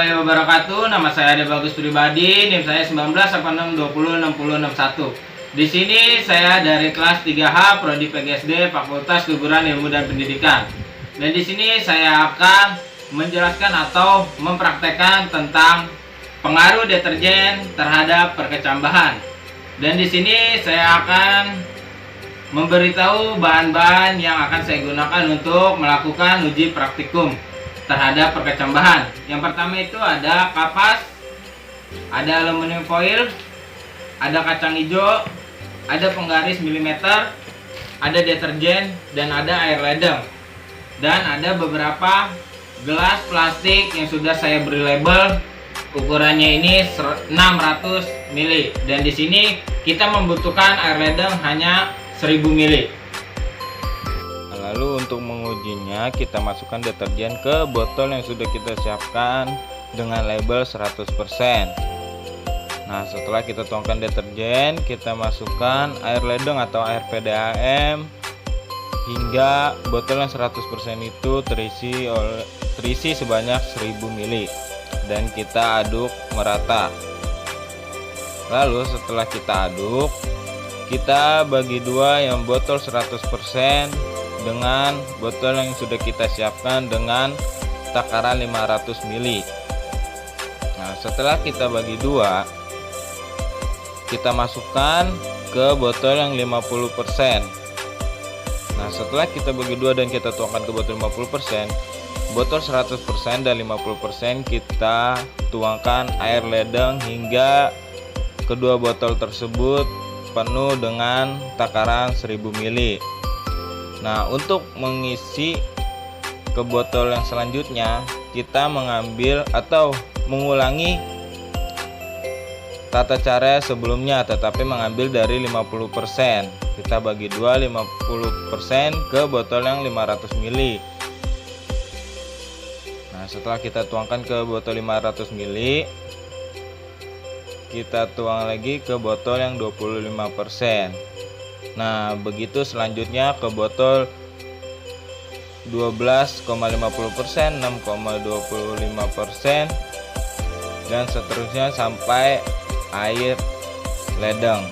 warahmatullahi wabarakatuh. Nama saya Ade Bagus Pribadi, NIM saya 1986206061. Di sini saya dari kelas 3H Prodi PGSD Fakultas Keguruan Ilmu dan Pendidikan. Dan di sini saya akan menjelaskan atau mempraktekkan tentang pengaruh deterjen terhadap perkecambahan. Dan di sini saya akan memberitahu bahan-bahan yang akan saya gunakan untuk melakukan uji praktikum terhadap perkecambahan. Yang pertama itu ada kapas, ada aluminium foil, ada kacang hijau, ada penggaris milimeter, ada deterjen, dan ada air ledeng. Dan ada beberapa gelas plastik yang sudah saya beri label. Ukurannya ini 600 ml. Dan di sini kita membutuhkan air ledeng hanya 1000 ml. Lalu untuk mengujinya kita masukkan deterjen ke botol yang sudah kita siapkan dengan label 100%. Nah, setelah kita tuangkan deterjen, kita masukkan air ledeng atau air PDAM hingga botol yang 100% itu terisi sebanyak 1000 ml dan kita aduk merata. Lalu setelah kita aduk, kita bagi dua yang botol 100% dengan botol yang sudah kita siapkan dengan takaran 500 ml. Nah, setelah kita bagi dua, kita masukkan ke botol yang 50%. Nah, setelah kita bagi dua dan kita tuangkan ke botol 50%, botol 100% dan 50% kita tuangkan air ledeng hingga kedua botol tersebut penuh dengan takaran 1000 ml. Nah, untuk mengisi ke botol yang selanjutnya, kita mengambil atau mengulangi tata cara sebelumnya, tetapi mengambil dari 50%. Kita bagi dua 50% ke botol yang 500 ml. Nah, setelah kita tuangkan ke botol 500 ml, kita tuang lagi ke botol yang 25%. Nah, begitu selanjutnya ke botol 12,50%, 6,25%, dan seterusnya sampai air ledeng.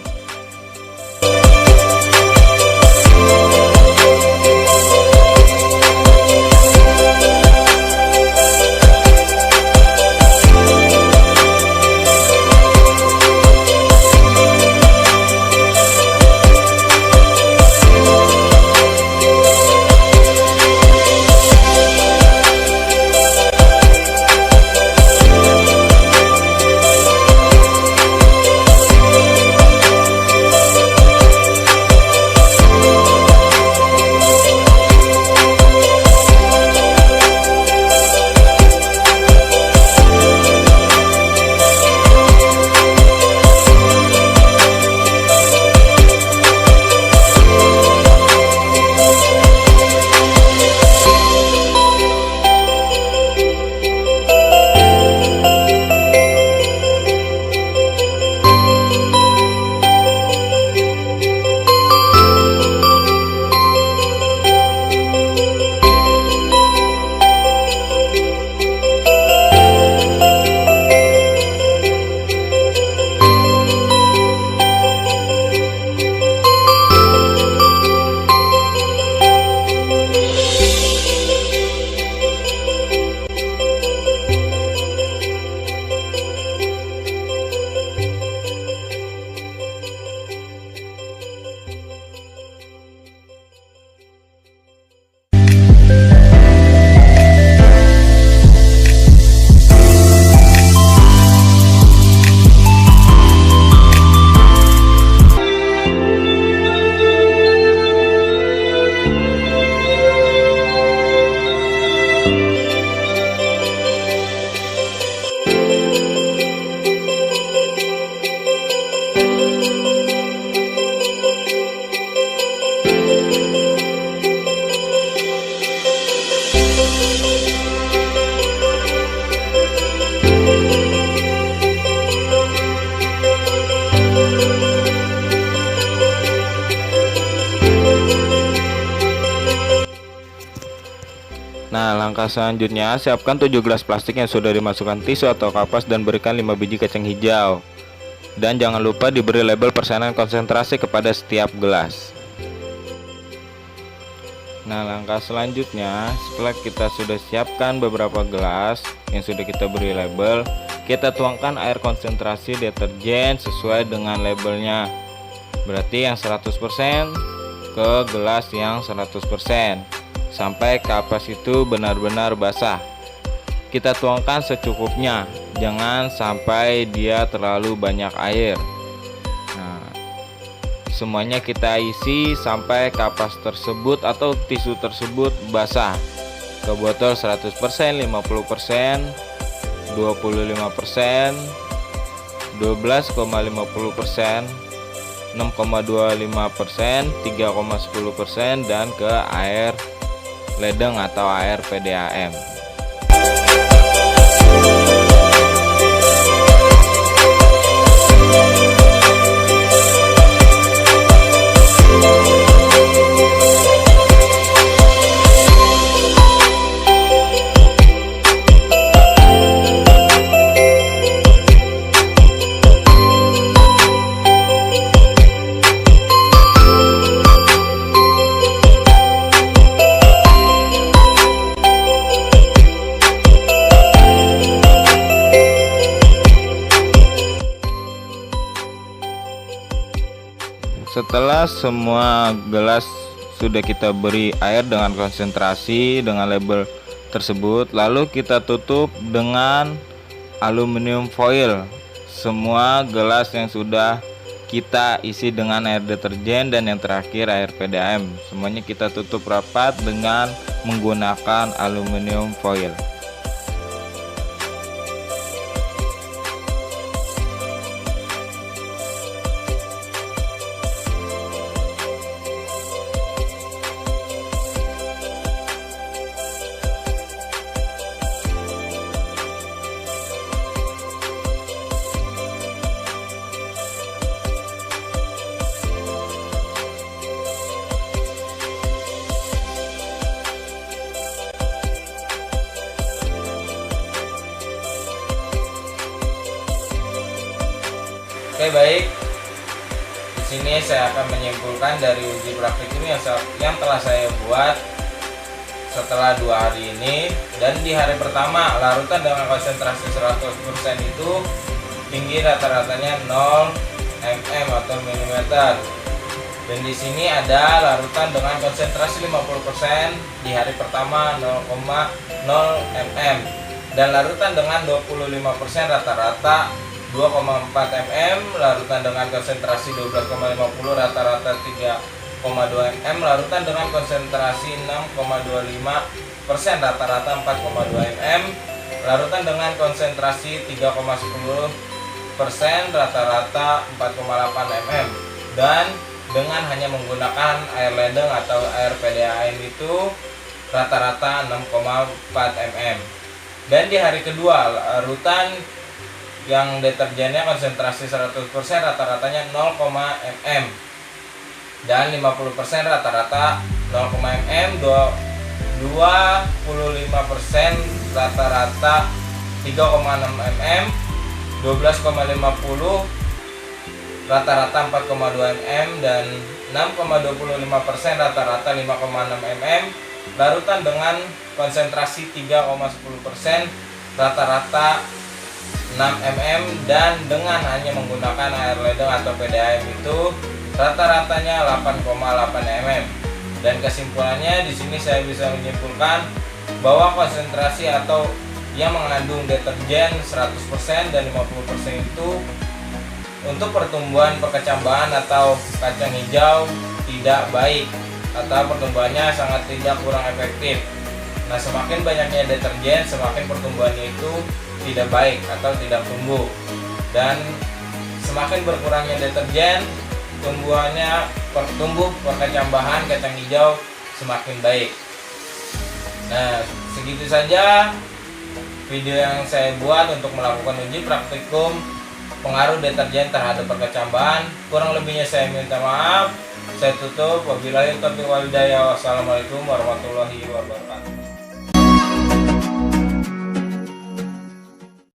langkah selanjutnya, siapkan 7 gelas plastik yang sudah dimasukkan tisu atau kapas dan berikan 5 biji kacang hijau. Dan jangan lupa diberi label persenan konsentrasi kepada setiap gelas. Nah, langkah selanjutnya, setelah kita sudah siapkan beberapa gelas yang sudah kita beri label, kita tuangkan air konsentrasi deterjen sesuai dengan labelnya. Berarti yang 100% ke gelas yang 100%, sampai kapas itu benar-benar basah. Kita tuangkan secukupnya, jangan sampai dia terlalu banyak air. Semuanya kita isi sampai kapas tersebut atau tisu tersebut basah. Ke botol 100%, 50%, 25%, 12,50%, 6,25%, 3,10%, dan ke air ledeng atau air PDAM. Setelah semua gelas sudah kita beri air dengan konsentrasi dengan label tersebut, lalu kita tutup dengan aluminium foil. Semua gelas yang sudah kita isi dengan air deterjen dan yang terakhir air PDAM, semuanya kita tutup rapat dengan menggunakan aluminium foil. Oke, baik. Di sini saya akan menyimpulkan dari uji praktik ini yang telah saya buat setelah 2 hari ini. Dan di hari pertama, larutan dengan konsentrasi 100% itu tinggi rata-ratanya 0 mm atau milimeter. Dan di sini ada larutan dengan konsentrasi 50% di hari pertama 0,0 mm. Dan larutan dengan 25% rata-rata 2,4 mm, larutan dengan konsentrasi 12,50 rata-rata 3,2 mm, larutan dengan konsentrasi 6,25% rata-rata 4,2 mm, larutan dengan konsentrasi 3,10% rata-rata 4,8 mm, dan dengan hanya menggunakan air ledeng atau air PDAM itu rata-rata 6,4 mm. Dan di hari kedua, larutan yang deterjennya konsentrasi 100% rata-ratanya 0, mm dan 50% rata-rata 0, mm, 25% rata-rata 3,6 mm, 12,50 rata-rata 4,2 mm, dan 6,25% rata-rata 5,6 mm, larutan dengan konsentrasi 3,10% rata-rata 6 mm, dan dengan hanya menggunakan air ledeng atau PDAM itu rata-ratanya 8,8 mm. Dan kesimpulannya di sini saya bisa menyimpulkan bahwa konsentrasi atau yang mengandung deterjen 100% dan 50% itu untuk pertumbuhan perkecambahan atau kacang hijau tidak baik atau pertumbuhannya sangat kurang efektif. Nah, semakin banyaknya deterjen, semakin pertumbuhannya itu tidak baik atau tidak tumbuh, dan semakin berkurangnya deterjen, tumbuh perkecambahan kacang hijau semakin baik. Nah, segitu saja video yang saya buat untuk melakukan uji praktikum pengaruh deterjen terhadap perkecambahan. Kurang lebihnya saya minta maaf. Saya tutup. Wabillahi taufiq wal hidayah. Wassalamualaikum warahmatullahi wabarakatuh.